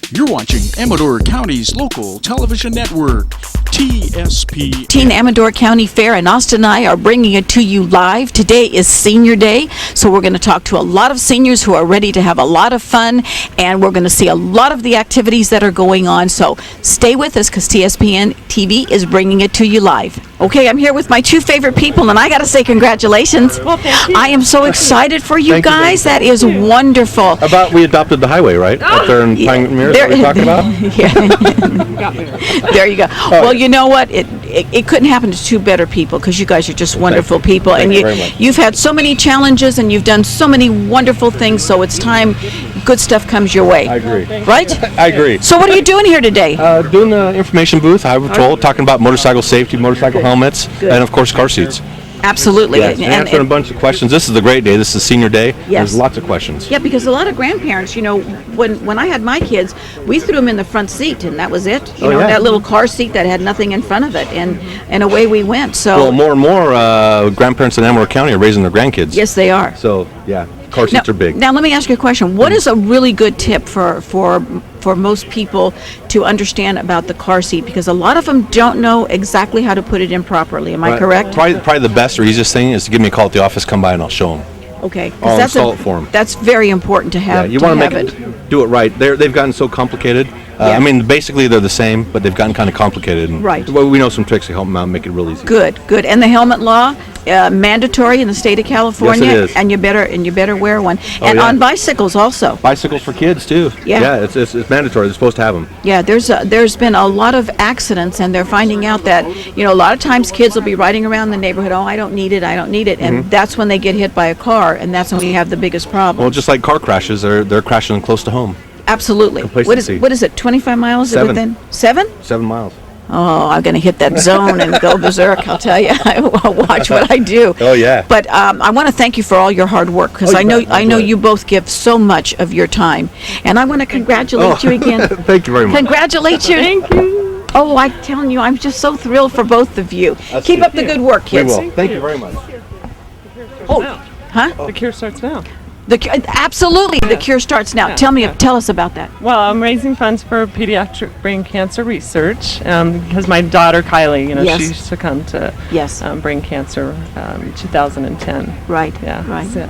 You're watching Amador County's local television network, TSPN. Teen Amador County Fair and Austin and I are bringing it to you live. Today is Senior Day, so we're going to talk to a lot of seniors who are ready to have a lot of fun, and we're going to see a lot of the activities that are going on. So stay with us because TSPN TV is bringing it to you live. Okay, I'm here with my two favorite people, and I got to say congratulations. Well, thank you. I am so excited for you guys. That is wonderful. About we adopted the highway, right? Up there in Pine Mirror, that we're talking about? Yeah. There you go. Well, you know what? It couldn't happen to two better people because you guys are just wonderful people. Thank And you very much. you've had so many challenges and you've done so many wonderful things, so it's time good stuff comes your way. I agree. Right? I agree. So what are you doing here today? Doing the information booth, Highway Patrol, talking about motorcycle safety, motorcycle helmets, Good. and of course car seats. Absolutely. Yes, and answering a bunch of questions. This is the great day. This is Senior Day. Yes. There's lots of questions. Yeah, because a lot of grandparents, you know, when I had my kids, we threw them in the front seat, and that was it. You know, yeah. that little car seat that had nothing in front of it, and away we went. So Well, more and more grandparents in Amador County are raising their grandkids. yes, they are. So, yeah, car seats are big. Now, let me ask you a question. What is a really good tip for most people to understand about the car seat? Because a lot of them don't know exactly how to put it in properly. Am I correct? Probably the best or easiest thing is to give me a call at the office, come by, and I'll show them. Okay. 'cause I'll install it for 'em. That's very important to have. Yeah, you want to do it right. They've gotten so complicated. Yeah. I mean, basically they're the same, but they've gotten kind of complicated. And Right. Well, we know some tricks to help them out and make it real easy. Good. And the helmet law, mandatory in the state of California. Yes, it is. And you better wear one. Oh, And yeah. on bicycles also. Bicycles for kids too. Yeah. Yeah, it's mandatory. They're supposed to have them. Yeah, there's been a lot of accidents, and they're finding out that, you know, a lot of times kids will be riding around the neighborhood, oh, I don't need it, and that's when they get hit by a car, and that's when we have the biggest problem. Well, just like car crashes, they're crashing close to home. Absolutely. Complacency. What is it, 25 miles? 7. Within 7? 7 miles. Oh, I'm going to hit that zone and go berserk, I'll tell you. I'll watch what I do. Oh, yeah. But I want to thank you for all your hard work, because Oh, I you know bet. I'll do it. you both give so much of your time. And I want to congratulate you again. Thank you very much. Congratulate you. Thank you. Oh, I'm telling you, I'm just so thrilled for both of you. Keep up the good work, We kids. will. Thank you very much. Huh? The cure starts now. Absolutely, the cure starts now. Tell us about that. Well, I'm raising funds for pediatric brain cancer research because my daughter Kylie, Yes. she succumbed to Yes. brain cancer in 2010. Right. Yeah. Right. So,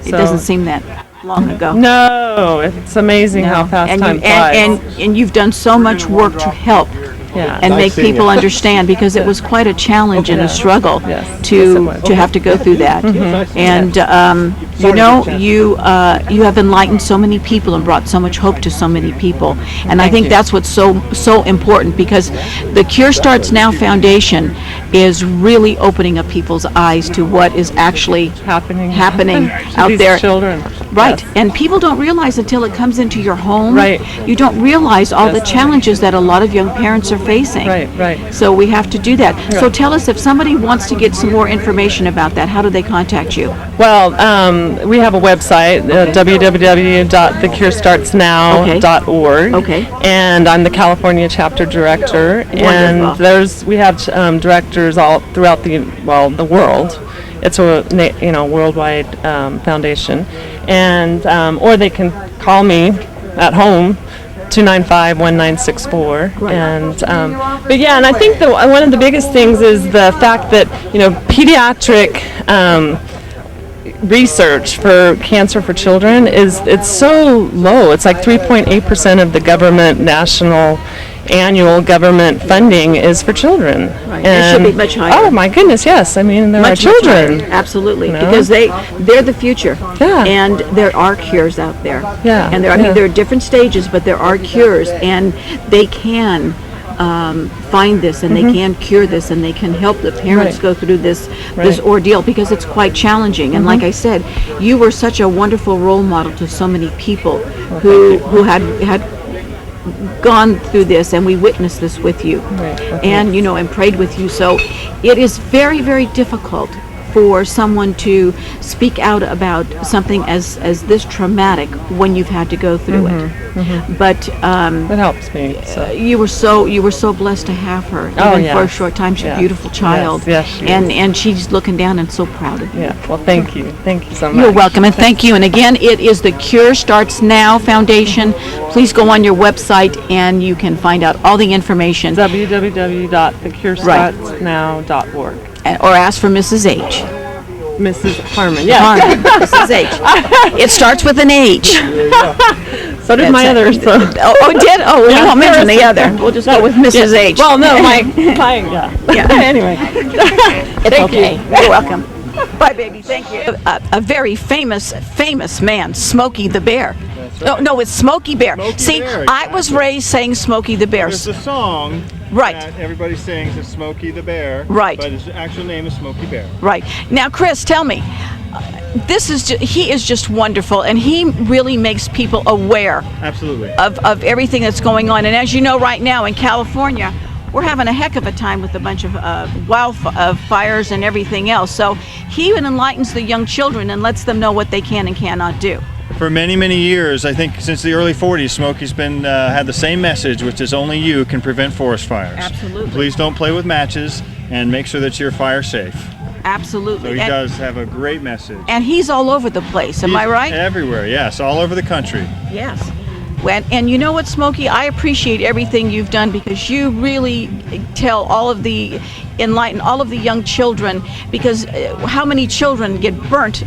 It doesn't seem that long ago. No, it's amazing how fast time flies. And you've done so much work to help yeah. and Nice make seeing people you. understand, because it was quite a challenge and a struggle Yes. Yes, it to was. have to go through that. And you know, you have enlightened so many people and brought so much hope to so many people. And I think you. that's what's so important, because the Cure Starts Now Foundation is really opening up people's eyes to what is actually happening out to these there. children. Right, Yes. and people don't realize until it comes into your home. Right. You don't realize all the challenges that a lot of young parents are facing. Right. So we have to do that. So tell us, if somebody wants to get some more information about that, how do they contact you? Well, we have a website, www.thecurestartsnow.org. Okay. And I'm the California chapter director. And we have directors all throughout the world. It's a worldwide foundation, and or they can call me at home. 295-1964. Right. And but yeah, and I think one of the biggest things is the fact that pediatric research for cancer for children it's so low. It's like 3.8% of the national annual government funding is for children. Right. It should be much higher. Oh my goodness, yes. I mean, there are children. Much higher. Absolutely, You know? because they're the future. Yeah. And there are cures out there. Yeah, And there are different stages, but there are cures, and they can find this, and they can cure this, and they can help the parents Right. go through this Right. ordeal, because it's quite challenging. And like I said, you were such a wonderful role model to so many people who had gone through this, and we witnessed this with you. Right. And and prayed with you. So it is very, very difficult for someone to speak out about something as this traumatic when you've had to go through it. But That helps me. So. you were so blessed to have her, even Oh, yeah. for a short time. She's a Yeah. beautiful child, Yes, she and she's looking down and so proud of you. Yeah. Well, thank you so much. You're welcome, and thank you. And again, it is the Cure Starts Now Foundation. Please go on your website and you can find out all the information, www.thecurestartsnow.org. or ask for Mrs. H. Mrs. Harmon. Yeah. Harmon, Mrs. H. It starts with an H. So did my other. So. Oh, it did? Oh, we won't mention the other. We'll just go with Mrs. H. Well, no, my yeah. Anyway. It's okay. You're welcome. Bye, baby. Thank you. A very famous man, Smokey the Bear. No, it's Smokey Bear. See, Bear, I was exactly. raised saying Smokey the Bear. There's a song Right. that everybody sings is Smokey the Bear. Right. But his actual name is Smokey Bear. Right. Now, Chris, tell me, he is just wonderful, and he really makes people aware Absolutely. of everything that's going on. And as you know, right now in California, we're having a heck of a time with a bunch of wildfires and everything else. So he even enlightens the young children and lets them know what they can and cannot do. For many, many years, I think since the early 40s, Smokey's been had the same message, which is only you can prevent forest fires. Absolutely. Please don't play with matches and make sure that you're fire safe. Absolutely. So he and, does have a great message. and he's all over the place. Am I right? Everywhere, yes, all over the country. Yes. And you know what, Smokey? I appreciate everything you've done because you really enlighten all of the young children, because how many children get burnt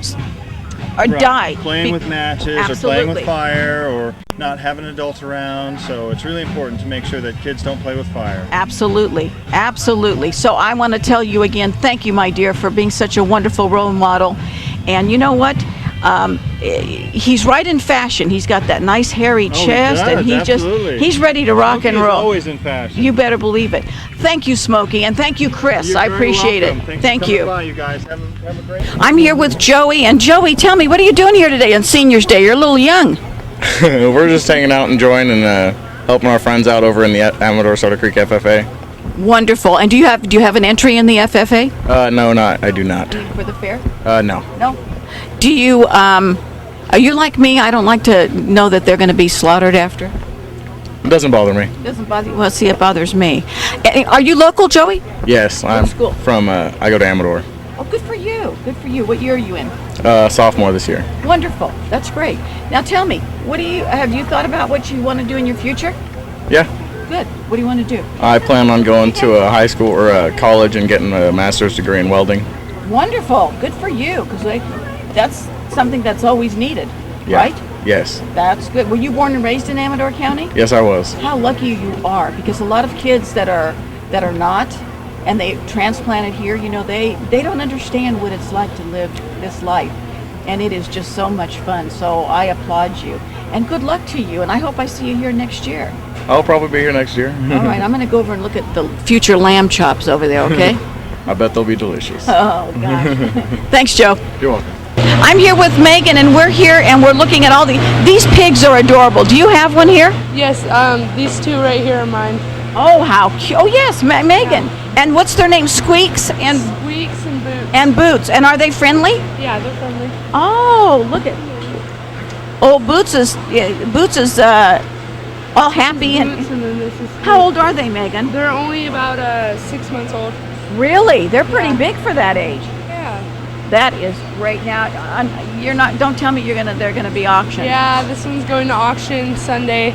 or Right. die? Playing with matches or playing with fire or not having adults around. So it's really important to make sure that kids don't play with fire. Absolutely. Absolutely. So I want to tell you again, thank you, my dear, for being such a wonderful role model. And you know what? He's right in fashion. He's got that nice hairy chest, does, and absolutely. he's ready to rock and Smokey is roll. always in fashion. You better believe it. Thank you, Smokey, and thank you, Chris. You're I very appreciate welcome. it. Thanks Thank for coming you. by, you guys. Have a great I'm here with Joey, and Joey, tell me, what are you doing here today on Seniors Day? You're a little young. We're just hanging out, enjoying, and helping our friends out over in the Amador Soda Creek FFA. Wonderful. And do you have an entry in the FFA? No, I do not. For the fair? No. No. Do you, are you like me? I don't like to know that they're going to be slaughtered after. It doesn't bother me. Doesn't bother you? Well, see, it bothers me. Are you local, Joey? Yes, I'm school? from, I go to Amador. Oh, good for you. Good for you. What year are you in? Sophomore this year. Wonderful. That's great. Now tell me, have you thought about what you want to do in your future? Yeah. Good. What do you want to do? I plan on going to a high school or a college and getting a master's degree in welding. Wonderful. Good for you, because that's something that's always needed, Yeah. right? Yes. That's good. Were you born and raised in Amador County? Yes, I was. How lucky you are, because a lot of kids that are not, and they transplanted here, you know, they don't understand what it's like to live this life, and it is just so much fun. So I applaud you, and good luck to you, and I hope I see you here next year. I'll probably be here next year. All right, I'm going to go over and look at the future lamb chops over there, okay? I bet they'll be delicious. Oh, gosh. Thanks, Joe. You're welcome. I'm here with Megan, and we're here, and we're looking at these pigs are adorable. Do you have one here? Yes, these two right here are mine. Oh, how cute. Oh, yes, Megan. And what's their name? Squeaks and Weeks and Boots. and Boots. And are they friendly? Yeah, they're friendly. Oh, look at. Oh, Boots is all happy Boots and. and then this is How old are they, Megan? They're only about 6 months old. Really? They're pretty big for that age. Yeah. That is great. Now, you're not. Don't tell me they're gonna be auctioned. Yeah, this one's going to auction Sunday.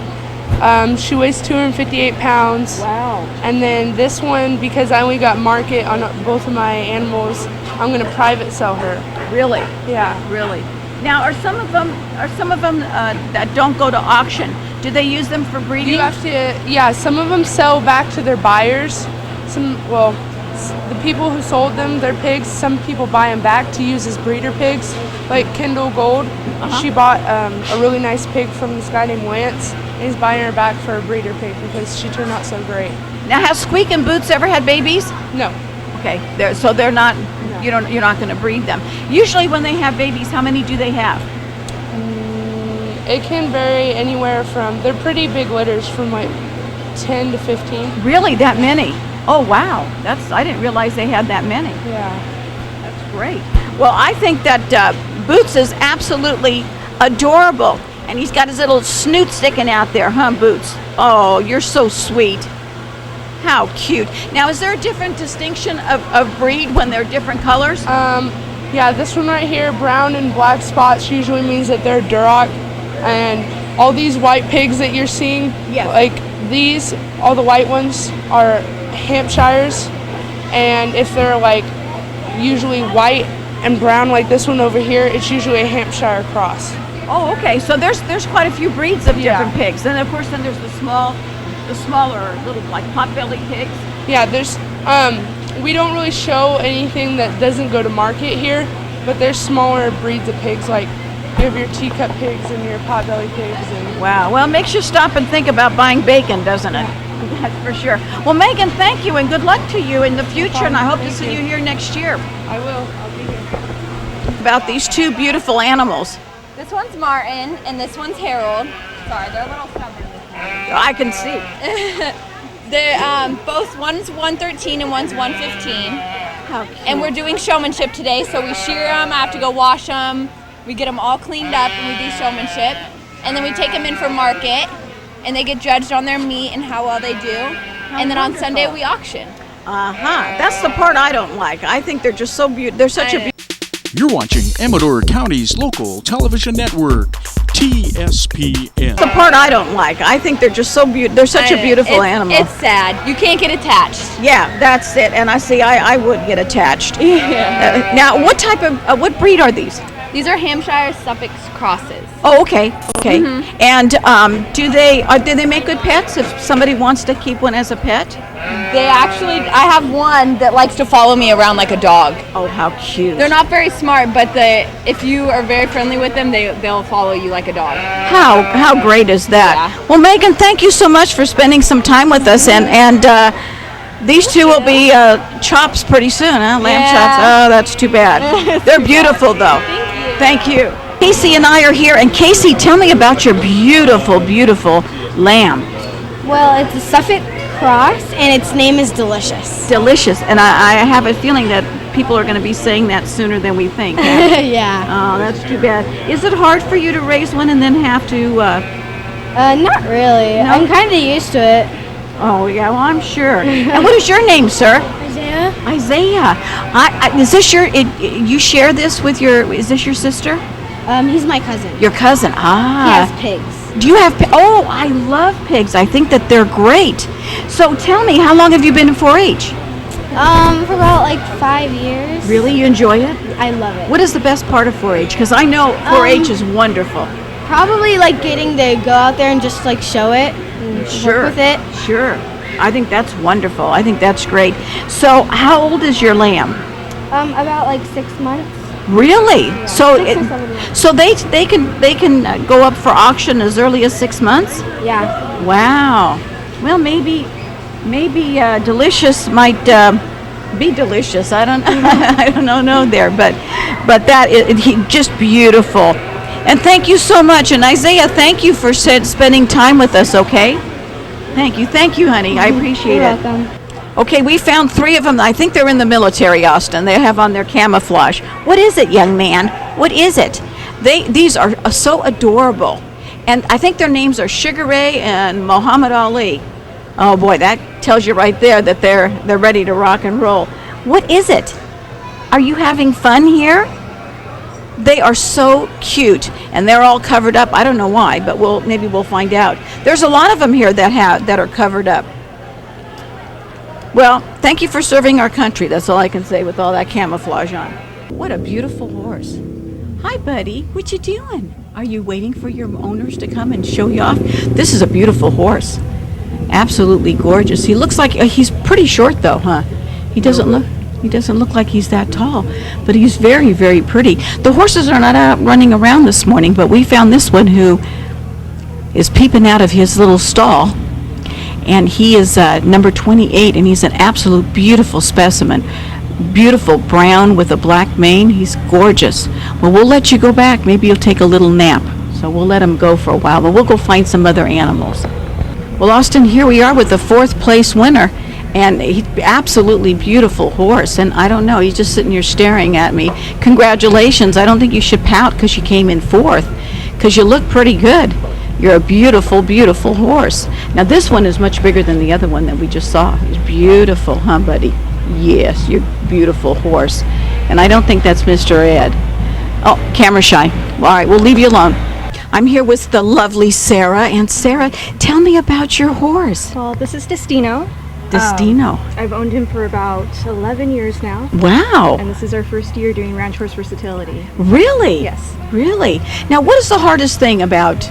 She weighs 258 pounds. Wow. And then this one, because I only got market on both of my animals, I'm gonna private sell her. Really? Yeah. Really. Now, are some of them that don't go to auction? Do they use them for breeding? You have to, yeah, some of them sell back to their buyers. The people who sold them, their pigs, some people buy them back to use as breeder pigs. Like Kendall Gold, she bought a really nice pig from this guy named Lance, and he's buying her back for a breeder pig because she turned out so great. Now, have Squeak and Boots ever had babies? No. Okay, they're not. You're not going to breed them. Usually, when they have babies, how many do they have? It can vary anywhere from, they're pretty big litters, from like 10 to 15. Really, that many? Oh wow, I didn't realize they had that many. Yeah. That's Great. Well, I think that Boots is absolutely adorable. And he's got his little snoot sticking out there, huh, Boots? Oh, you're so sweet. How cute. Now, is there a different distinction of breed when they're different colors? Yeah, this one right here, brown and black spots, usually means that they're Duroc. And all these white pigs that you're seeing, like these, all the white ones are Hampshires. And if they're like usually white and brown like this one over here, it's usually a Hampshire cross. Oh, okay. So there's quite a few breeds of different pigs. And of course, then there's the smaller little like pot-bellied pigs. Yeah, there's we don't really show anything that doesn't go to market here, but there's smaller breeds of pigs, like you have your teacup pigs and your pot-bellied pigs. And wow. Well, it makes you stop and think about buying bacon, doesn't it? That's for sure. Well, Megan, thank you and good luck to you in the future, and I hope to see you here next year. I will. I'll be here. About these two beautiful animals. This one's Martin, and this one's Harold. Sorry, they're a little stubborn. I can see. They're both, one's 113 and one's 115. How cute. And we're doing showmanship today, so we shear them. I have to go wash them. We get them all cleaned up, and we do showmanship. And then we take them in for market, and they get judged on their meat and how well they do. And then on Sunday we auction. That's the part I don't like. I think they're just so beautiful. They're such a You're watching Amador County's local television network, TSPN. the part I don't like. I think they're just so beautiful. They're such a beautiful animal. It's sad. You can't get attached. Yeah, that's it. And I would get attached. Yeah. Now, what type of what breed are these? These are Hampshire Suffolk crosses. Oh, okay. And do they make good pets if somebody wants to keep one as a pet? They actually, I have one that likes to follow me around like a dog. Oh, how cute. They're not very smart, but if you are very friendly with them, they'll follow you like a dog. How great is that? Yeah. Well, Megan, thank you so much for spending some time with us, and these two will be chops pretty soon, huh? Lamb chops. Oh, that's too bad. They're beautiful, though. Thank you. Casey and I are here, and Casey, tell me about your beautiful, beautiful lamb. Well, it's a Suffolk cross, and its name is Delicious. Delicious, and I have a feeling that people are going to be saying that sooner than we think. Huh? Yeah. Oh, that's too bad. Is it hard for you to raise one and then have to? Not really. No? I'm kind of used to it. Oh, yeah. Well, I'm sure. And what is your name, sir? Isaiah? Isaiah. Is this you share this with is this your sister? He's my cousin. Your cousin. He has pigs. Do you have oh, I love pigs. I think that they're great. So tell me, how long have you been in 4-H? For about like 5 years. Really? You enjoy it? I love it. What is the best part of 4-H? Because I know 4-H is wonderful. Probably like getting to go out there and just like show it and work with it. Sure. I think that's wonderful. I think that's great. So how old is your lamb? About like 6 months. Really? Yeah, so 6 or 7 months. so they can go up for auction as early as 6 months? Yeah. Wow. Well, maybe Delicious might be delicious. I don't I don't know there, but that he just beautiful. And thank you so much. And Isaiah, thank you for spending time with us. Okay. Thank you, honey. I appreciate You're it. welcome. Okay, we found 3 of them. I think they're in the military, Austin. They have on their camouflage. What is it, young man? What is it? These are so adorable. And I think their names are Sugar Ray and Muhammad Ali. Oh boy, that tells you right there that they're ready to rock and roll. What is it? Are you having fun here? They are so cute, and they're all covered up. I don't know why, but maybe we'll find out. There's a lot of them here that are covered up. Well, thank you for serving our country. That's all I can say with all that camouflage on. What a beautiful horse. Hi, buddy. What you doing? Are you waiting for your owners to come and show you off? This is a beautiful horse. Absolutely gorgeous. He looks like he's pretty short, though, huh? He doesn't look like he's that tall, but he's very, very pretty. The horses are not out running around this morning, but we found this one who is peeping out of his little stall. And he is number 28, and he's an absolute beautiful specimen. Beautiful brown with a black mane. He's gorgeous. Well, we'll let you go back. Maybe you'll take a little nap. So we'll let him go for a while, but we'll go find some other animals. Well, Austin, here we are with the 4th place winner. And he absolutely beautiful horse. And I don't know, he's just sitting here staring at me. Congratulations. I don't think you should pout because you came in fourth, because you look pretty good. You're a beautiful, beautiful horse. Now this one is much bigger than the other one that we just saw. He's beautiful, huh, buddy? Yes, you're a beautiful horse. And I don't think that's Mr. Ed. Oh, camera shy. All right, we'll leave you alone. I'm here with the lovely Sarah. And Sarah, tell me about your horse. Well, this is Destino. Destino. I've owned him for about 11 years now. Wow. And this is our first year doing ranch horse versatility. Really? Yes. Really? Now, what is the hardest thing about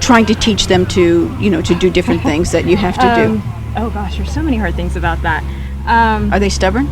trying to teach them to, to do different things that you have to do? Oh gosh, there's so many hard things about that. Are they stubborn?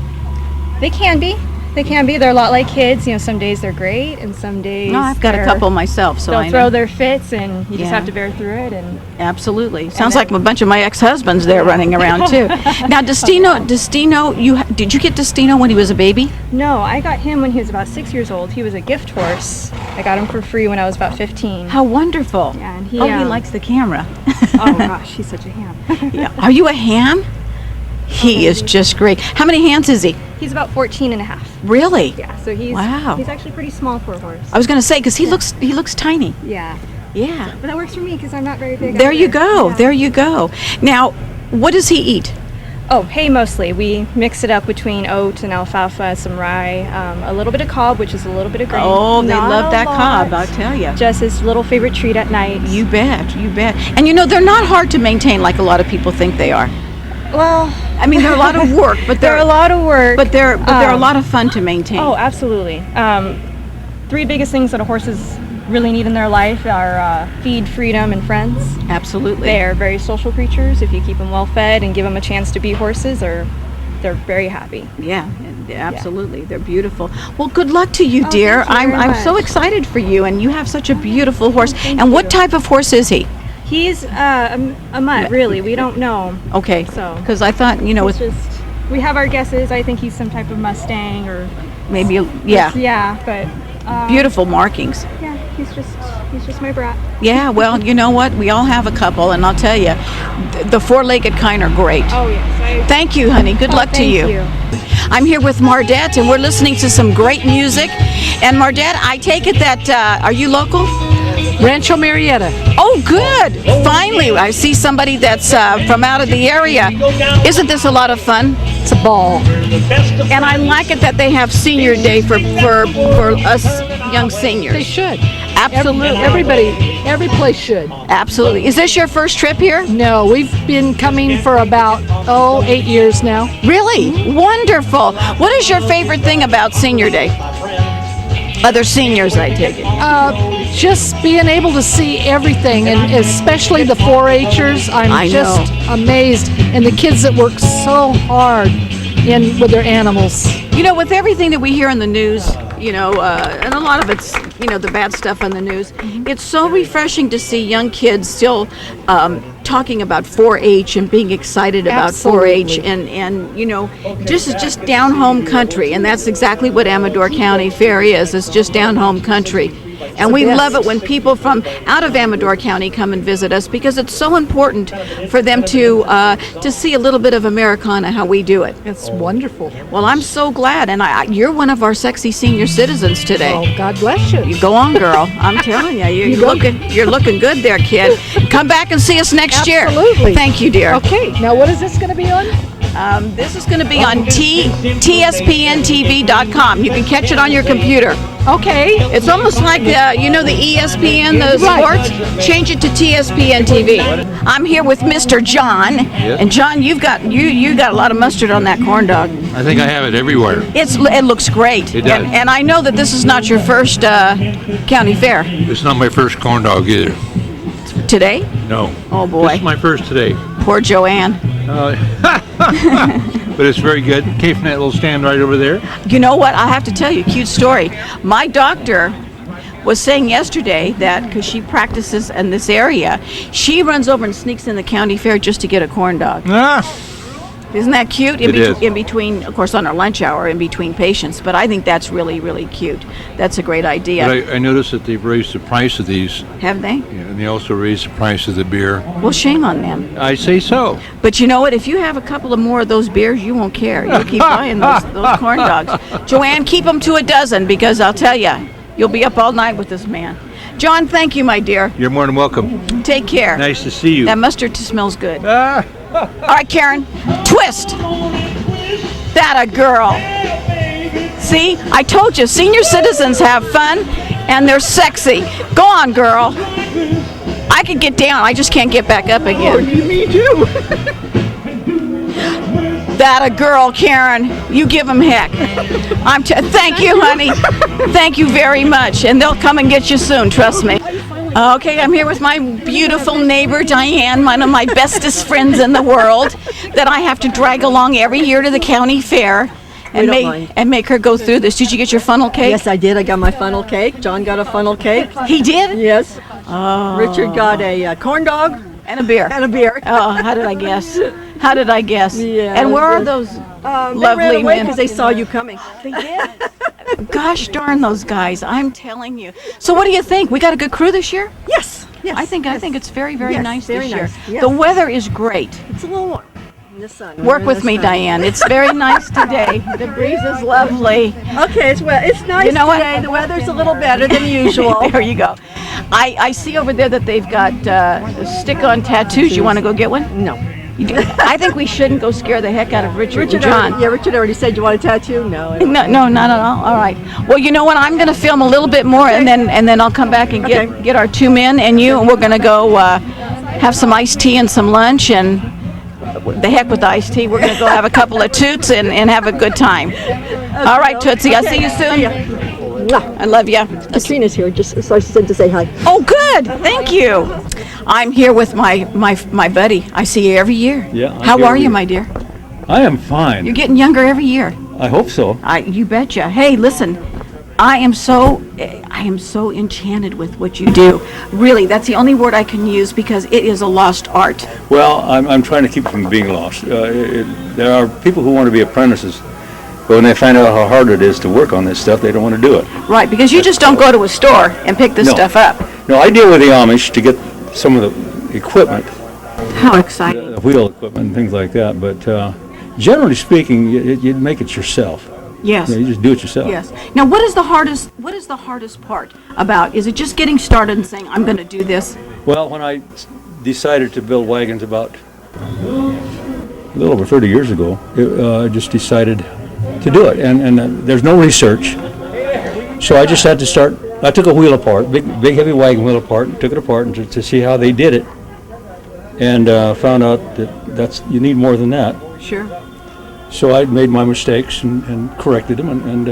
They can be. They can be. They're a lot like kids. Some days they're great, and some days No, I've got a couple myself, so I they'll know. throw their fits, and you just Yeah. have to bear through it. And Absolutely. Sounds like a bunch of my ex-husbands there running around too. Now, Destino, did you get Destino when he was a baby? no, I got him when he was about 6 years old. He was a gift horse. I got him for free when I was about 15. How wonderful. Yeah, and he he likes the camera. Oh gosh, he's such a ham. Yeah. Are you a ham? He is just great. How many hands is he? He's about 14 and a half. Really? Yeah, so he's Wow. he's actually pretty small for a horse. I was going to say, because he looks tiny. Yeah, Yeah. but that works for me because I'm not very big. There you either. go. Yeah. There you go. Now, what does he eat? Oh, hay mostly. We mix it up between oat and alfalfa, some rye, a little bit of cob, which is a little bit of grain. Oh, they Not love a that lot. cob, I'll tell you. Just his little favorite treat at night. You bet, you bet. And they're not hard to maintain like a lot of people think they are. Well, I mean, they're a lot of work, but they're a lot of work. But they're a lot of fun to maintain. Oh, absolutely. Three biggest things that a horses really need in their life are feed, freedom, and friends. Absolutely. They're very social creatures. If you keep them well fed and give them a chance to be horses, they're very happy. Yeah, absolutely. They're beautiful. Well, good luck to you, Oh, dear. thank you very I'm so much. excited for you, and you have such a beautiful horse. thank And what you. type of horse is he? He's a mutt, really. We don't know. Okay. So Because I thought, it's with just we have our guesses. I think he's some type of Mustang or maybe yeah, but beautiful markings. yeah, he's just my brat. Yeah, well, you know what? We all have a couple, and I'll tell you, the four-legged kind are great. Oh yes, Thank you, honey. Good luck to thank you. I'm here with Mardette, and we're listening to some great music. And Mardette, I take it that, are you local? Rancho Marietta. Oh, good. Finally, I see somebody that's from out of the area. Isn't this a lot of fun? It's a ball. And I like it that they have senior day for us young seniors. They should. Absolutely. Every place should. Absolutely. Is this your first trip here? No, we've been coming for about 8 years now. Really? Wonderful. What is your favorite thing about senior day? Other seniors, I take it. Just being able to see everything, and especially the 4-H'ers. I I'm just amazed, and the kids that work so hard with their animals. With everything that we hear in the news, and a lot of it's, the bad stuff on the news, it's so refreshing to see young kids still talking about 4-H and being excited about 4-H and this is just down home country, and that's exactly what Amador County Fair is. It's just down home country. And we love it when people from out of Amador County come and visit us, because it's so important for them to see a little bit of Americana, how we do it. It's wonderful. Well, I'm so glad, and you're one of our sexy senior citizens today. Oh, God bless you. You go on, girl. I'm telling you, you're looking good there, kid. Come back and see us next year. Absolutely. Thank you, dear. Okay, now what is this going to be on? This is going to be on TSPNTV.com. You can catch it on your computer. Okay. It's almost like the ESPN, the sports. Change it to TSPN TV. I'm here with Mr. John, and John, you got a lot of mustard on that corn dog. I think I have it everywhere. It looks great. It does. And I know that this is not your first county fair. It's not my first corn dog either. Today? No. Oh boy. This is my first today. Poor Joanne. But it's very good. Came from that little stand right over there. You know what? I have to tell you a cute story. My doctor was saying yesterday that, because she practices in this area, she runs over and sneaks in the county fair just to get a corn dog. Isn't that cute? It is. In between, of course, on our lunch hour, in between patients. But I think that's really, really cute. That's a great idea. But I noticed that they've raised the price of these, Have they? and they also raised the price of the beer. Well, shame on them. I say so. But you know what? If you have a couple of more of those beers, you won't care. You'll keep buying those corn dogs. Joanne, keep them to a dozen, because I'll tell you, you'll be up all night with this man. John, thank you, my dear. You're more than welcome. Take care. Nice to see you. That mustard smells good. All right, Karen, twist. That a girl. See, I told you, senior citizens have fun and they're sexy. Go on, girl. I could get down, I just can't get back up again. Oh, me too. That a girl, Karen. You give them heck. Thank you, honey. Thank you very much. And they'll come and get you soon, trust me. Okay, I'm here with my beautiful neighbor, Diane, one of my bestest friends in the world, that I have to drag along every year to the county fair and make her go through this. Did you get your funnel cake? Yes, I did. I got my funnel cake. John got a funnel cake. He did? Yes. Oh. Richard got a corn dog. And a beer. And a beer. Oh, how did I guess? How did I guess? Yeah. And where are those They lovely ran away men? because they saw you coming. They did? Gosh darn those guys, I'm telling you. So what do you think? We got a good crew this year? Yes. Yes. I think it's very, very Yes, nice very this year. nice, yes. The weather is great. It's a little warm in the sun. Work with me, Diane. It's very nice today. The breeze is lovely. Okay, it's nice You know what? today. The weather's a little better than usual. There you go. I see over there that they've got stick-on tattoos. You want to go get one? No. You do? I think we shouldn't go scare the heck out of Richard and John. Richard already said you want a tattoo. No. No, not at all. All right. Well, you know what? I'm going to film a little bit more, and then I'll come back and get our two men and you, and we're going to go have some iced tea and some lunch, and the heck with the iced tea. We're going to go have a couple of toots and have a good time. All right, Tootsie. I'll see you soon. I love you. Katrina's here, just so she said to say hi. Oh, good. Thank you. I'm here with my buddy. I see you every year. Yeah. How are you, my dear? I am fine. You're getting younger every year. I hope so. You betcha. Hey, listen. I am so enchanted with what you do. Really, that's the only word I can use, because it is a lost art. Well, I'm trying to keep it from being lost. There are people who want to be apprentices, but when they find out how hard it is to work on this stuff, they don't want to do it. Right, because you just don't go to a store and pick this stuff up. No, I deal with the Amish to get some of the equipment. How exciting. The wheel equipment and things like that, but generally speaking, you make it yourself. Yes. You just do it yourself. Yes. Now, what is the hardest part about? Is it just getting started and saying, I'm going to do this? Well, when I decided to build wagons about a little over 30 years ago, I just decided to do it, and there's no research, so I just had to start. I took a wheel apart, big heavy wagon wheel apart, and took it apart and to see how they did it, and found out that you need more than that. Sure. So I made my mistakes and corrected them, and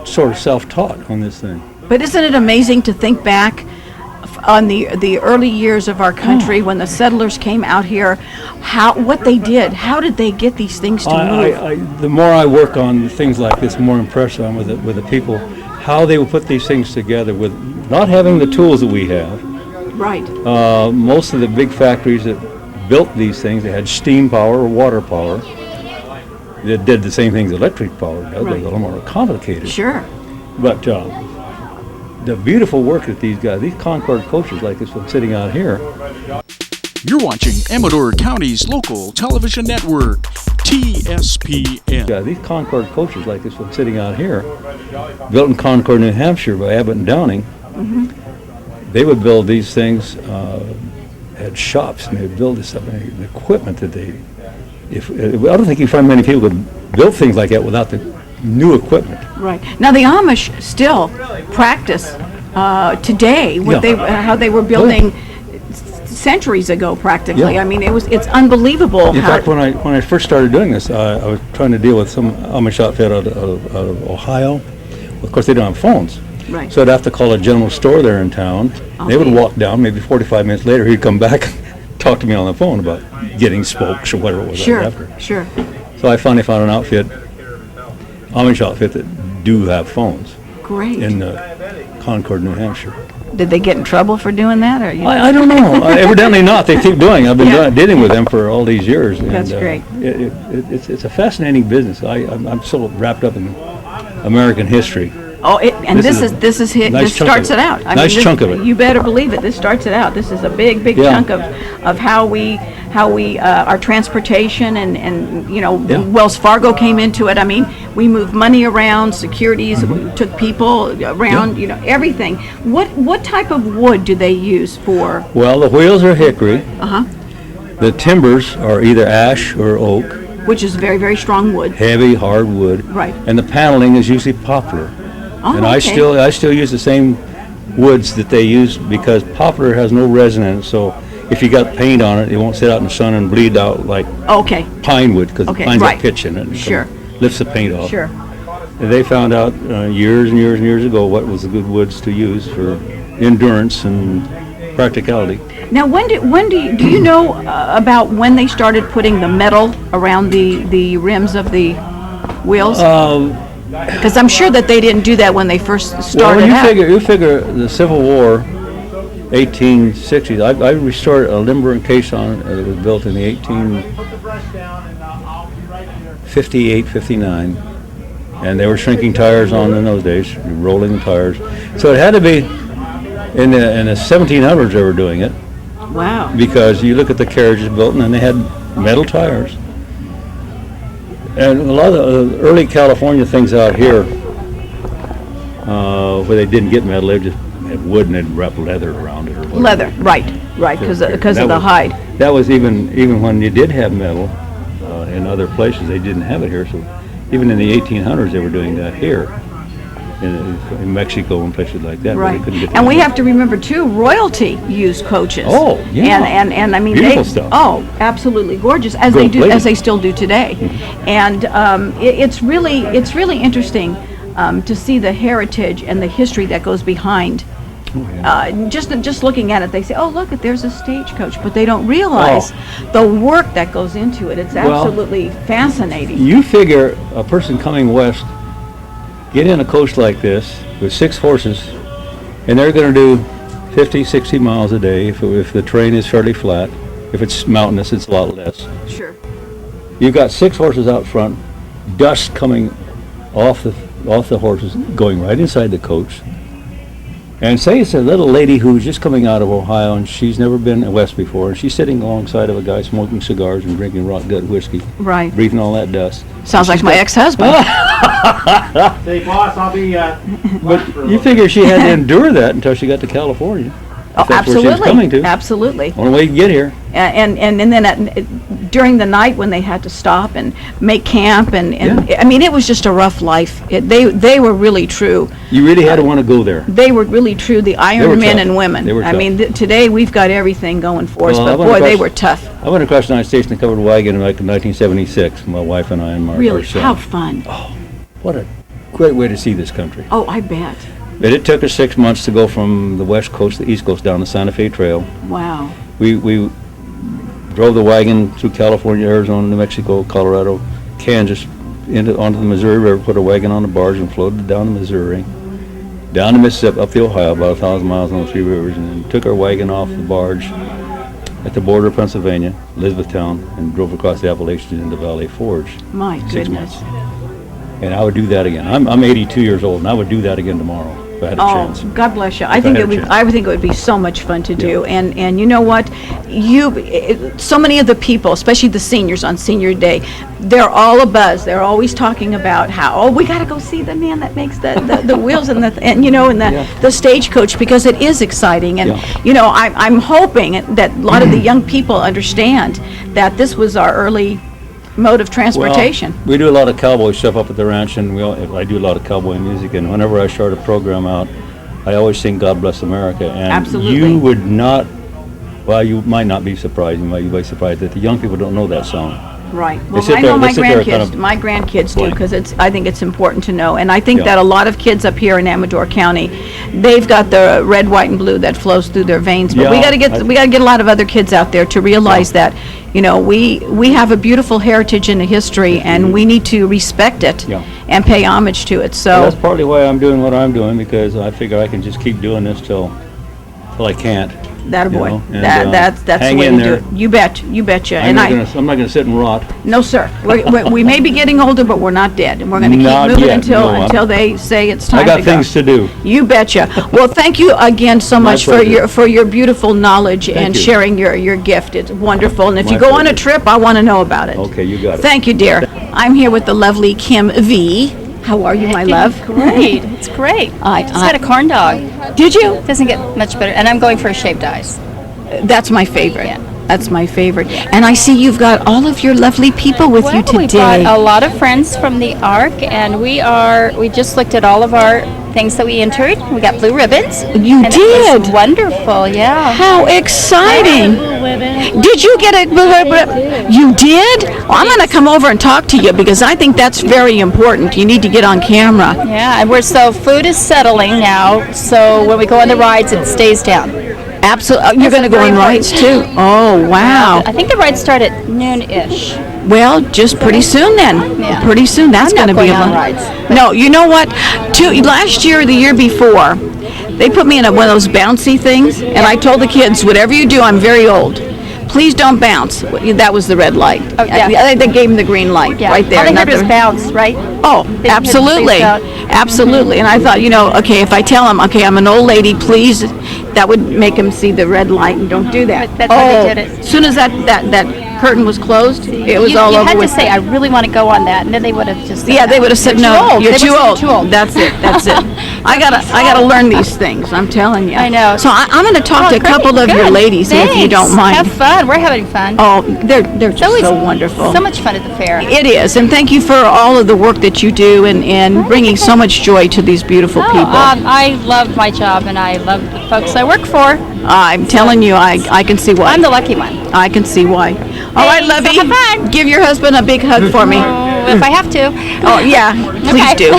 sort of self-taught on this thing. But isn't it amazing to think back on the early years of our country when the settlers came out here, what they did? How did they get these things to move? The more I work on things like this, the more impressed I'm with the people, how they would put these things together with not having the tools that we have. Right. Most of the big factories that built these things, they had steam power or water power. They did the same things electric power does, but a little more complicated. Sure. But the beautiful work that these Concord coaches like this one sitting out here. You're watching Amador County's local television network, TSPN. Yeah, these Concord coaches like this one sitting out here, built in Concord, New Hampshire by Abbott and Downing. Mm-hmm. They would build these things, had shops, and they would build this stuff, and the equipment that they, I don't think you find many people could build things like that without the new equipment. Right. Now the Amish still practice today how they were building centuries ago practically. Yeah. I mean, it's unbelievable. In fact, when I first started doing this, I was trying to deal with some Amish outfit out of Ohio. Of course, they don't have phones. Right. So I'd have to call a general store there in town. Okay. They would walk down, maybe 45 minutes later, he'd come back and talk to me on the phone about getting spokes or whatever it was. Sure, after. sure. So I finally found an Amish outfit that do have phones. Great. In Concord, New Hampshire. Did they get in trouble for doing that, or you? I don't know. Evidently not. They keep doing it. I've been dealing with them for all these years. That's great. It's a fascinating business. I'm so wrapped up in American history. Oh, this starts it out. Nice chunk of it. You better believe it. This starts it out. This is a big chunk of how we our transportation and Wells Fargo came into it. I mean, we moved money around, securities, we took people around, everything. What type of wood do they use for? Well, the wheels are hickory. The timbers are either ash or oak. Which is very, very strong wood. Heavy, hard wood. Right. And the paneling is usually poplar. Oh, and okay. I still use the same woods that they use because poplar has no resin in it, so if you got paint on it, it won't sit out in the sun and bleed out like pine wood, because the pine's got pitch in it. And lifts the paint off. Sure. And they found out years and years and years ago what was the good woods to use for endurance and practicality. Now, do you know about when they started putting the metal around the rims of the wheels? Because I'm sure that they didn't do that when they first started out. You figure the Civil War, 1860s. I restored a limber and caisson that was built in the 1858, 59, and they were shrinking tires on in those days, rolling tires. So it had to be in the 1700s they were doing it. Wow. Because you look at the carriages built, and then they had metal tires. And a lot of the early California things out here, where they didn't get metal, they just had wood and they'd wrap leather around it or whatever. Leather, right, because of the hide. That was even when you did have metal in other places, they didn't have it here. So even in the 1800s, they were doing that here. In Mexico and places like that. Right. Where they couldn't get And we have to remember too, royalty used coaches. Oh, yeah. And I mean, beautiful stuff. Oh, absolutely gorgeous, as they still do today. And it's really interesting to see the heritage and the history that goes behind. Just looking at it, they say, "Oh, look, there's a stagecoach," but they don't realize the work that goes into it. It's absolutely fascinating. You figure a person coming west get in a coach like this with 6 horses, and they're going to do 50, 60 miles a day if the terrain is fairly flat. If it's mountainous, it's a lot less. Sure. You've got 6 horses out front, dust coming off the horses, going right inside the coach. And say it's a little lady who's just coming out of Ohio and she's never been west before, and she's sitting alongside of a guy smoking cigars and drinking rock gut whiskey, right, breathing all that dust. Sounds like my ex-husband. Say, boss, I'll be. But you figure she had to endure that until she got to California. Oh, absolutely. Where she was coming to. Absolutely. Only way to get here. And then during the night when they had to stop and make camp and I mean, it was just a rough life. They were really true. You really had to want to go there. They were really true, the Iron Men and women. They were tough. I mean, today we've got everything going for us, but boy, they were tough. I went across the United States in a covered wagon in 1976. My wife and I and my Really, son. how fun. Oh, what a great way to see this country. Oh, I bet. But it took us 6 months to go from the west coast to the east coast down the Santa Fe Trail. Wow. We drove the wagon through California, Arizona, New Mexico, Colorado, Kansas, onto the Missouri River, put a wagon on the barge and floated down the Missouri, down the Mississippi, up the Ohio, about 1,000 miles on the 3 rivers, and then took our wagon off the barge at the border of Pennsylvania, Elizabethtown, and drove across the Appalachians into Valley Forge. My 6 goodness. months. And I would do that again. I'm 82 years old, and I would do that again tomorrow if I had a chance. Oh, God bless you. I think it would be so much fun to do. And you know what? So many of the people, especially the seniors on Senior Day, they're all abuzz. They're always talking about how, we got to go see the man that makes the wheels and the stagecoach, because it is exciting. And I'm hoping that a lot of the young people understand that this was our early mode of transportation. Well, we do a lot of cowboy stuff up at the ranch, and I do a lot of cowboy music, and whenever I start a program out, I always sing God Bless America. And absolutely. You would not, well, you might not be surprised, you might be surprised that the young people don't know that song. Right. Well, I know my grandkids do, because I think it's important to know. And I think that a lot of kids up here in Amador County, they've got the red, white, and blue that flows through their veins. But we got to get a lot of other kids out there to realize that, we have a beautiful heritage and a history, and we need to respect it and pay homage to it. So that's partly why I'm doing what I'm doing, because I figure I can just keep doing this till till I can't. That a boy. You know, and, That's the hang way in to do there. it. You betcha. I'm not gonna sit and rot. No, sir. We may be getting older, but we're not dead, and we're going to keep Not moving yet, no. until they say it's time I to go. got things to do. You betcha. Well, thank you again so My much for pleasure. your beautiful knowledge and you. sharing your gift. It's wonderful. And if My you go on a pleasure. trip, I want to know about it. Okay, you got it. Thank you, dear. I'm here with the lovely Kim V. How are you, my love? Great. It's great. I Just had a corn dog. Did you? Doesn't get much better. And I'm going for a shaved ice. That's my favorite. Yeah. That's my favorite. And I see you've got all of your lovely people with you We brought today. a lot of friends from the ARC, and we just looked at all of our things that we entered. We got blue ribbons. You and did? It was wonderful, yeah. How exciting! Did you get a blue ribbon? You did? Well, I'm going to come over and talk to you because I think that's very important. You need to get on camera. Yeah, and so food is settling now, so when we go on the rides, it stays down. Absolutely. You're going to go on rides too? Oh, wow. I think the rides start at noon-ish. Well, just pretty soon then. Yeah. Pretty soon. That's I'm going not to be going a on lot. rides. No, you know what? Last year or the year before, they put me in one of those bouncy things, and I told the kids, whatever you do, I'm very old. Please don't bounce. That was the red light. Oh, yeah. They gave him the green light Yeah. right there. All they not heard was the- bounce, right? Oh, They didn't absolutely. hear the please Absolutely. And I thought, okay, if I tell them, okay, I'm an old lady, please, that would make them see the red light and don't do that. That's why they did it. As soon as that curtain was closed, it was all you over had with. to say, I really want to go on that, and then they would have just said Yeah, that. they would have said, You're no, too old. you're They too would've old. said you're too old. That's it. I gotta learn these things, I'm telling you. I know. So I'm gonna talk to a great. couple of your Good. ladies, if you don't Thanks. mind. Have fun. We're having fun. Oh, they're just always so wonderful. So much fun at the fair. It is, and thank you for all of the work that you do and bringing so much joy to these beautiful people. I love my job, and I love the folks I work for. I'm telling you, I can see why. I'm the lucky one. I can see why. All right, Thanks. Lovey, Have fun. give your husband a big hug for me. If I have to. Oh, yeah, please Okay. do.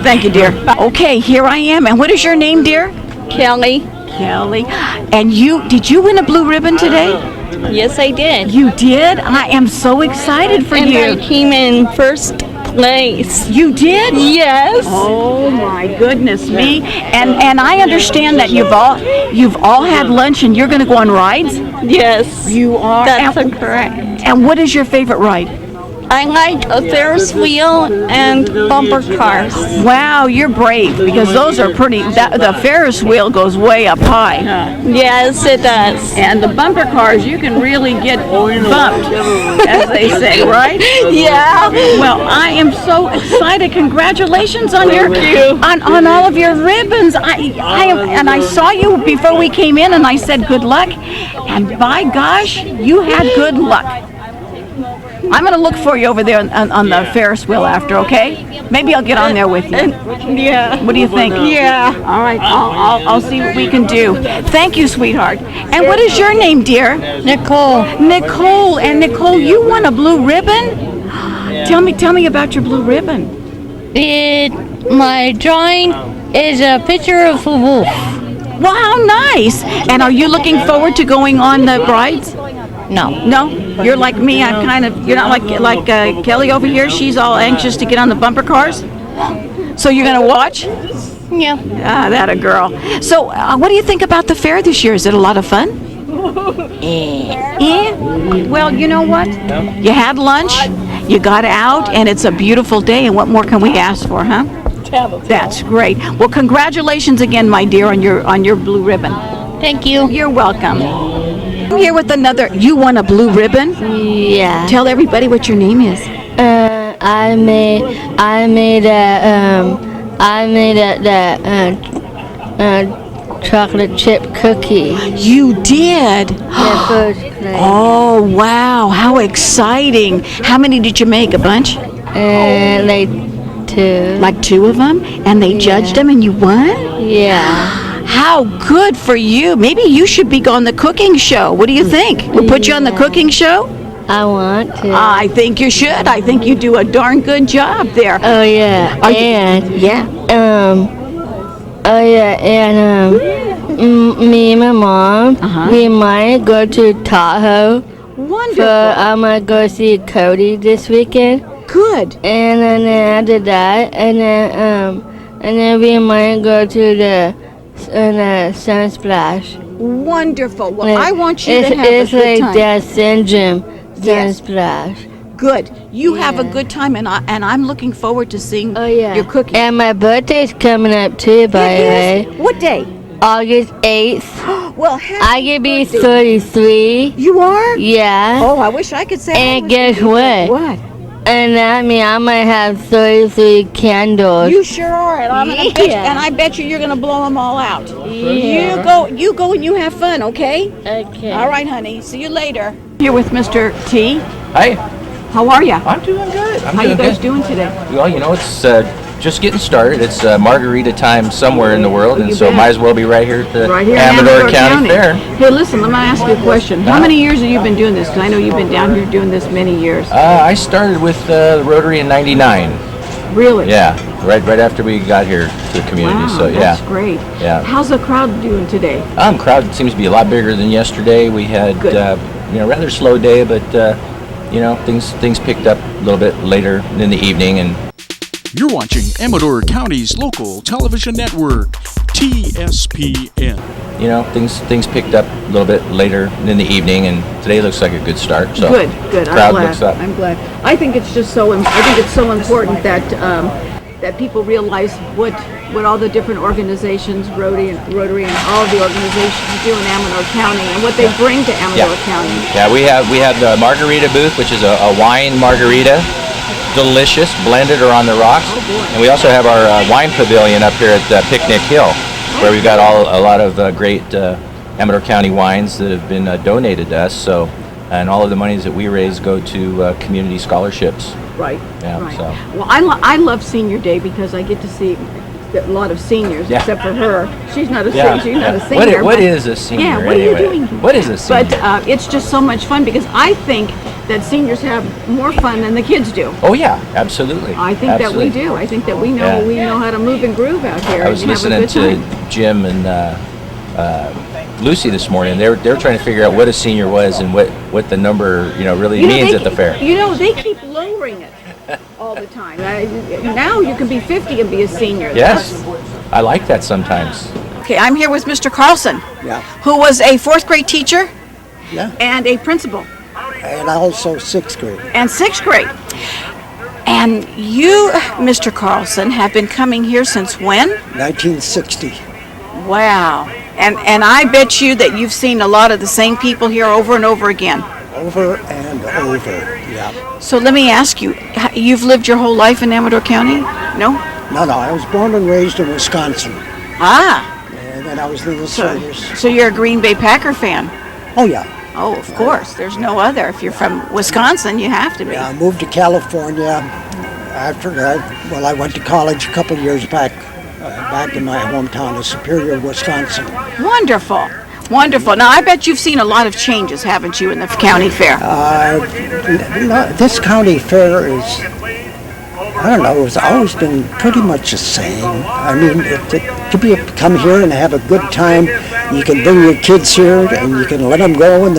Thank you, dear. Okay, here I am. And what is your name, dear? Kelly. Kelly. And did you win a blue ribbon today? Yes, I did. You did? I am so excited for and you. I came in first place. You did? Yes. Oh my goodness me! And I understand that you've all had lunch and you're going to go on rides. Yes. You are. That's correct. And what is your favorite ride? I like a Ferris wheel and bumper cars. Wow, you're brave because those are pretty. The Ferris wheel goes way up high. Yes, it does. And the bumper cars, you can really get bumped, as they say, right? Yeah. Well, I am so excited. Congratulations on on all of your ribbons. I saw you before we came in, and I said good luck. And by gosh, you had good luck. I'm going to look for you over there on the Ferris wheel after, okay? Maybe I'll get on there with you. Yeah. What do you think? Yeah. All right, I'll see what we can do. Thank you, sweetheart. And what is your name, dear? Nicole. Nicole. And Nicole, you won a blue ribbon? Tell me about your blue ribbon. My drawing is a picture of a wolf. Wow, how nice. And are you looking forward to going on the rides? No. No? You're like me. You're not like Kelly over here. She's all anxious to get on the bumper cars. So you're going to watch? Yeah. Ah, that a girl. So what do you think about the fair this year? Is it a lot of fun? Yeah. Well, you know what? You had lunch, you got out, and it's a beautiful day. And what more can we ask for, huh? That's great. Well, congratulations again, my dear, on your blue ribbon. Thank you. You're welcome. I'm here with another. You won a blue ribbon? Yeah. Tell everybody what your name is. I made chocolate chip cookie. You did? Yeah, first place. Oh, wow. How exciting. How many did you make? A bunch? Like 2. Like 2 of them? And they judged them and you won? Yeah. How good for you. Maybe you should be on the cooking show. What do you think? We'll put you on the cooking show? I want to. I think you should. I think you do a darn good job there. Oh yeah. Me and my mom, we might go to Tahoe. Wonderful. I'm gonna go see Cody this weekend. Good. And then after that, and then we might go to the and a sun splash. Wonderful. Well, I want you it's, to have it's a good like time. that syndrome, sun Yes. splash. Good. You have a good time, and I'm looking forward to seeing Yeah. your cooking. And my birthday's coming up too, by the way. What day? August 8th. Well, I can be 33. You are? Yeah. Oh, I wish I could say. And guess what? What? And that means I might have 33 candles. You sure are, and I'm gonna bet you, and I bet you're gonna blow them all out. Yeah. You go, and you have fun, okay? Okay. All right, honey. See you later. Here with Mr. T. Hi. How are you? I'm doing good. How you guys doing today? Well, you know, it's just getting started. It's margarita time somewhere in the world, and You so bet. might as well be right here at the Right here in Amador County Fair. Hey, listen, let me ask you a question. How many years have you been doing this? Because I know you've been down here doing this many years. I started with the Rotary in '99. Really? Yeah, right after we got here to the community. Wow, so yeah, that's great. Yeah. How's the crowd doing today? Crowd seems to be a lot bigger than yesterday. We had rather slow day, but things picked up a little bit later in the evening. And You're watching Amador County's local television network, TSPN. Things picked up a little bit later in the evening, and today looks like a good start. So Good. Crowd looks up. I'm glad. I think it's just so. I think it's so important that that people realize what all the different organizations, Rotary, and all of the organizations do in Amador County, and what they bring to Amador County. Yeah, we have the margarita booth, which is a wine margarita. Delicious, blended or on the rocks. And we also have our wine pavilion up here at Picnic Hill, where we've got a lot of great Amador County wines that have been donated to us. So, and all of the monies that we raise go to community scholarships. Right. Yeah. Right. So. Well, I love Senior Day because I get to see a lot of seniors, Yeah. except for her. She's not a Yeah. she's not a senior. What but- is a senior? Yeah. What anyway? are you doing here? What is a senior? But it's just so much fun because I think that seniors have more fun than the kids do. Oh yeah, absolutely. I think Absolutely. that we do. I think that we know Yeah. we know how to move and groove out here. I was and have a listening good to time. Jim and Lucy this morning. They were trying to figure out what a senior was and what the number really means they at the fair. They keep lowering it all the time. Now you can be 50 and be a senior. Yes, I like that sometimes. Okay, I'm here with Mr. Carlson, who was a 4th grade teacher and a principal. And also 6th grade. And 6th grade. And you, Mr. Carlson, have been coming here since when? 1960. Wow. And I bet you that you've seen a lot of the same people here over and over again. Over and over, yeah. So let me ask you, you've lived your whole life in Amador County? No? No, I was born and raised in Wisconsin. Ah. And then I was in the service. So you're a Green Bay Packer fan? Oh, yeah. Oh, of course. There's no other. If you're from Wisconsin, you have to be. I moved to California after I went to college a couple of years back in my hometown of Superior, Wisconsin. Wonderful. Wonderful. Now, I bet you've seen a lot of changes, haven't you, in the county fair? This county fair is, I don't know, it's always been pretty much the same. I mean, come here and have a good time, you can bring your kids here and you can let them go and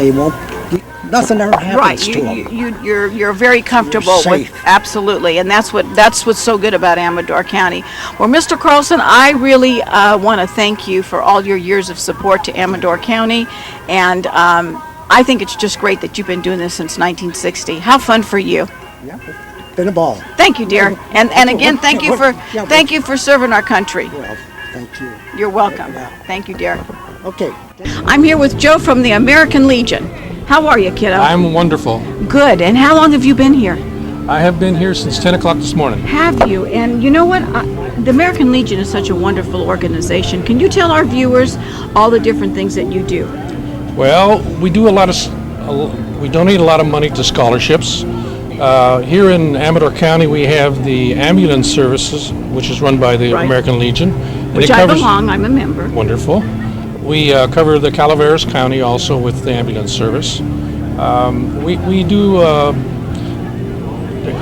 nothing ever happens to them. You're very comfortable with, absolutely, and that's what's so good about Amador County. Well, Mr. Carlson, I really want to thank you for all your years of support to Amador County, and I think it's just great that you've been doing this since 1960. How fun for you! Yeah, it's been a ball. Thank you, dear, and again, thank you for serving our country. Well, thank you. You're welcome. Thank you, dear. Okay. I'm here with Joe from the American Legion. How are you, kiddo? I'm wonderful. Good. And how long have you been here? I have been here since 10 o'clock this morning. Have you? And you know what? The American Legion is such a wonderful organization. Can you tell our viewers all the different things that you do? Well, we do we donate a lot of money to scholarships. Here in Amador County, we have the ambulance services, which is run by the American Legion. And Which I belong. I'm a member. Wonderful. We cover the Calaveras County also with the ambulance service. We do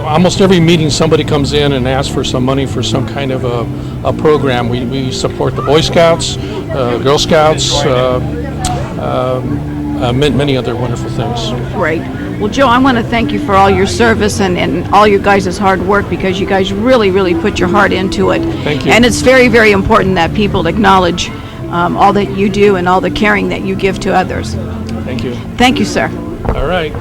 almost every meeting somebody comes in and asks for some money for some kind of a program. We support the Boy Scouts, Girl Scouts, many other wonderful things. Great. Well, Joe, I want to thank you for all your service and all your guys' hard work because you guys really, really put your heart into it. Thank you. And it's very, very important that people acknowledge all that you do and all the caring that you give to others. Thank you. Thank you, sir. All right.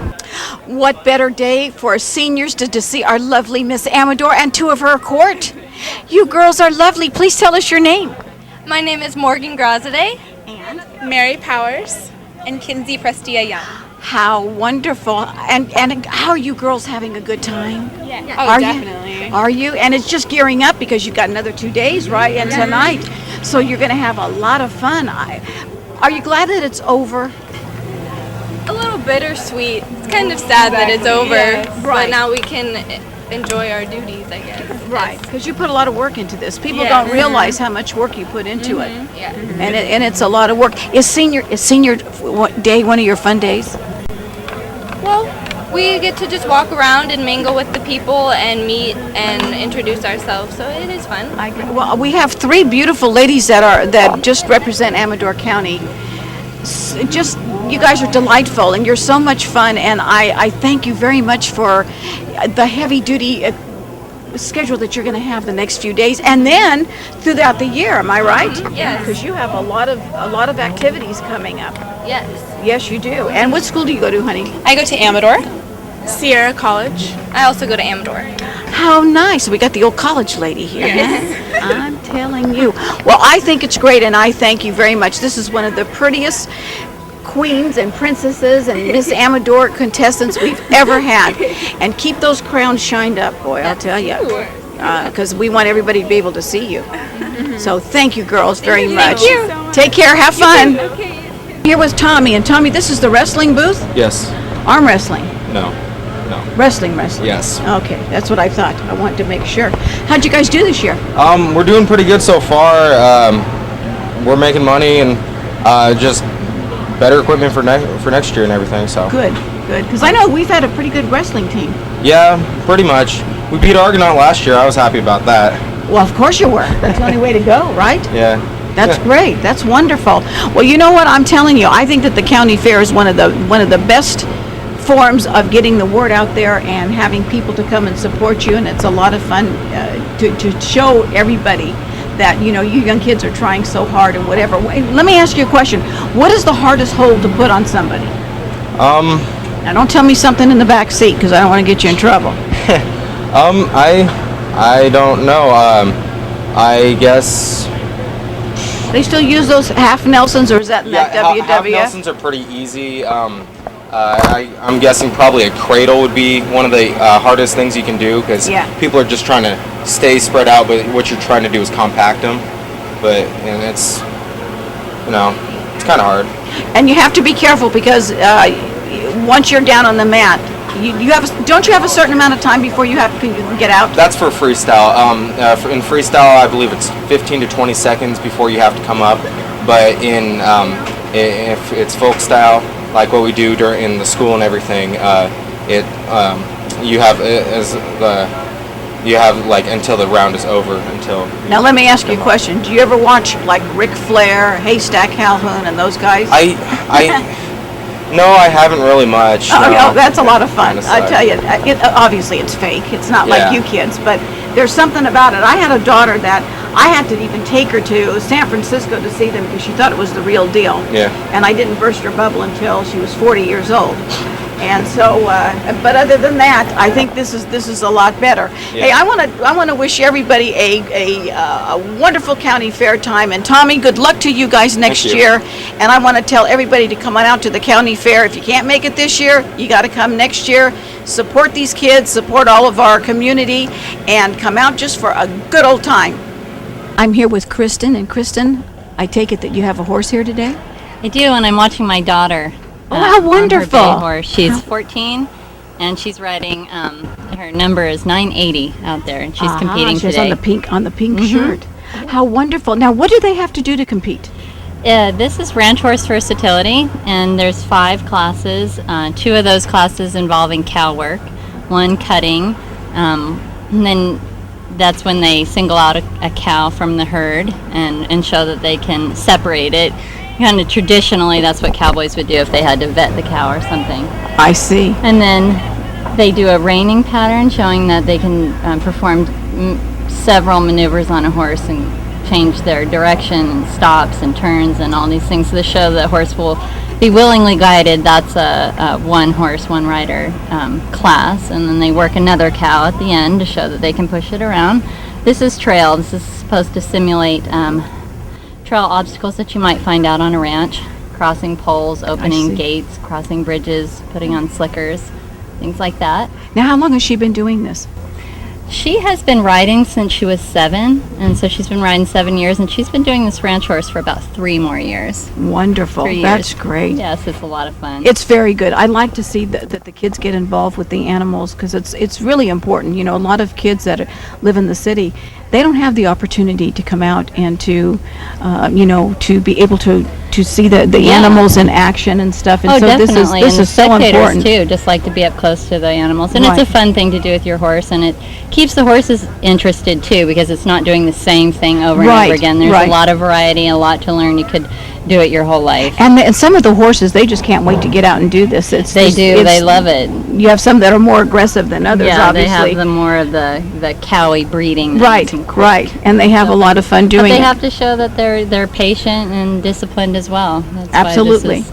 What better day for seniors to see our lovely Miss Amador and two of her court? You girls are lovely. Please tell us your name. My name is Morgan Grazade. And? Mary Powers. And Kinsey Prestia Young. How wonderful. And how are you girls having a good time? Yeah. Are you? Are you? And it's just gearing up because you've got another 2 days, right? And tonight. So you're going to have a lot of fun. Are you glad that it's over? A little bittersweet. It's kind of sad that it's over. Yes. Right. But now we can enjoy our duties, I guess. Right, because you put a lot of work into this. People Yeah. don't realize how much work you put into it. Yeah. And it's a lot of work. Is senior day one of your fun days? Well, we get to just walk around and mingle with the people and meet and introduce ourselves, so it is fun. I agree. Well, we have 3 beautiful ladies that just represent Amador County. Just you guys are delightful and you're so much fun, and I thank you very much for the heavy duty schedule that you're going to have the next few days and then throughout the year. Am I right? Yes. Because you have a lot of activities coming up. Yes. Yes, you do. And what school do you go to, honey? I go to Amador, Sierra College. I also go to Amador. How nice. We got the old college lady here. Yes. I'm telling you. Well, I think it's great, and I thank you very much. This is one of the prettiest queens and princesses and Miss Amador contestants we've ever had. And keep those crowns shined up, boy, I'll tell you. Because we want everybody to be able to see you. So thank you, girls, very much. Thank you. Take care. Have fun. Here with Tommy. And Tommy, this is the wrestling booth? Yes. Arm wrestling. No. Wrestling. Yes. Okay, that's what I thought. I wanted to make sure. How'd you guys do this year? We're doing pretty good so far. We're making money and just better equipment for next year and everything. So. Good. Because I know we've had a pretty good wrestling team. Yeah, pretty much. We beat Argonaut last year. I was happy about that. Well, of course you were. That's the only way to go, right? Yeah. That's great. That's wonderful. Well, you know what? I'm telling you, I think that the county fair is one of the best forms of getting the word out there and having people to come and support you, and it's a lot of fun to show everybody that you young kids are trying so hard in whatever way. Let me ask you a question. What is the hardest hold to put on somebody? Now don't tell me something in the back seat because I don't want to get you in trouble. I don't know. I guess they still use those half Nelsons, or is that in that WWF? Half Nelsons are pretty easy. I'm guessing probably a cradle would be one of the hardest things you can do because people are just trying to stay spread out, but what you're trying to do is compact them. And it's it's kind of hard. And you have to be careful because once you're down on the mat, don't you have a certain amount of time before you can get out? That's for freestyle. In freestyle, I believe it's 15 to 20 seconds before you have to come up. But if it's folk style, like what we do in the school and everything, you have like until the round is over. Now let me ask you a question. Do you ever watch like Ric Flair, Haystack Calhoun, and those guys? No, I haven't really much. No, that's a lot of fun. Kinda I sucks. tell you, obviously it's fake. It's not Yeah. like you kids, but there's something about it. I had a daughter that I had to even take her to San Francisco to see them because she thought it was the real deal. Yeah. And I didn't burst her bubble until she was 40 years old. And so, but other than that, I think this is a lot better. Yeah. Hey, I want to wish everybody a wonderful county fair time. And Tommy, good luck to you guys next you. year. And I want to tell everybody to come on out to the county fair. If you can't make it this year, you got to come next year. Support these kids, support all of our community, and come out just for a good old time. I'm here with Kristen, and Kristen, I take it that you have a horse here today? I do, and I'm watching my daughter. Oh, how wonderful. On her bay horse. She's 14, and she's riding, her number is 980 out there, and she's competing she's today. on the pink shirt. How wonderful. Now, what do they have to do to compete? This is ranch horse versatility, and there's 5 classes. 2 of those classes involving cow work, 1 cutting, and then that's when they single out a cow from the herd and show that they can separate it. Kind of traditionally, that's what cowboys would do if they had to vet the cow or something. I see. And then they do a reining pattern showing that they can perform several maneuvers on a horse and change their direction and stops and turns and all these things to show that horse will be willingly guided. That's a one horse, one rider class, and then they work another cow at the end to show that they can push it around. This is trail. This is supposed to simulate trail obstacles that you might find out on a ranch. Crossing poles, opening gates, crossing bridges, putting on slickers, things like that. Now, how long has she been doing this? She has been riding since she was 7, and so she's been riding 7 years, and she's been doing this ranch horse for about 3 more years. Wonderful. 3 years. That's great. Yes, it's a lot of fun. It's very good. I like to see that the kids get involved with the animals because it's really important. You know, a lot of kids that live in the city, they don't have the opportunity to come out and to, to be able to see the animals in action and stuff. And so definitely. This and is so the spectators important. too, just like to be up close to the animals. And Right. it's a fun thing to do with your horse, and it keeps the horses interested too, because it's not doing the same thing over and Right, over again. There's right. a lot of variety, a lot to learn. You could do it your whole life. And some of the horses, they just can't wait to get out and do this. They do. They love it. You have some that are more aggressive than others, Yeah, obviously. they have the more of the cowy breeding. Right, right. And they have a lot of fun But doing they it. have to show that they're patient and disciplined as well. That's why Absolutely.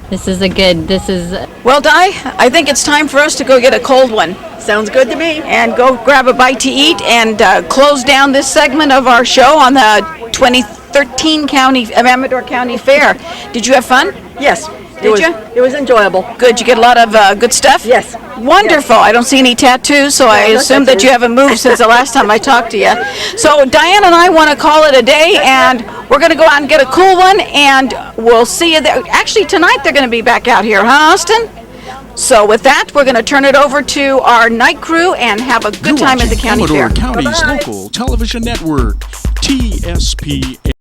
This is a good. This is. Well, Di, I think it's time for us to go get a cold one. Sounds good to me. And go grab a bite to eat and close down this segment of our show on the 2013 Amador County Fair. Did you have fun? Yes. Did you? It was enjoyable. Good. You get a lot of good stuff? Yes. Wonderful. I don't see any tattoos, so I no assume that tattoos. you haven't moved since the last time I talked to you. So Diane and I want to call it a day, and we're going to go out and get a cool one, and we'll see you there. Actually, tonight they're going to be back out here, huh, Austin? So with that, we're going to turn it over to our night crew and have a good time at the county fair. Amador County's local television network, TSPN.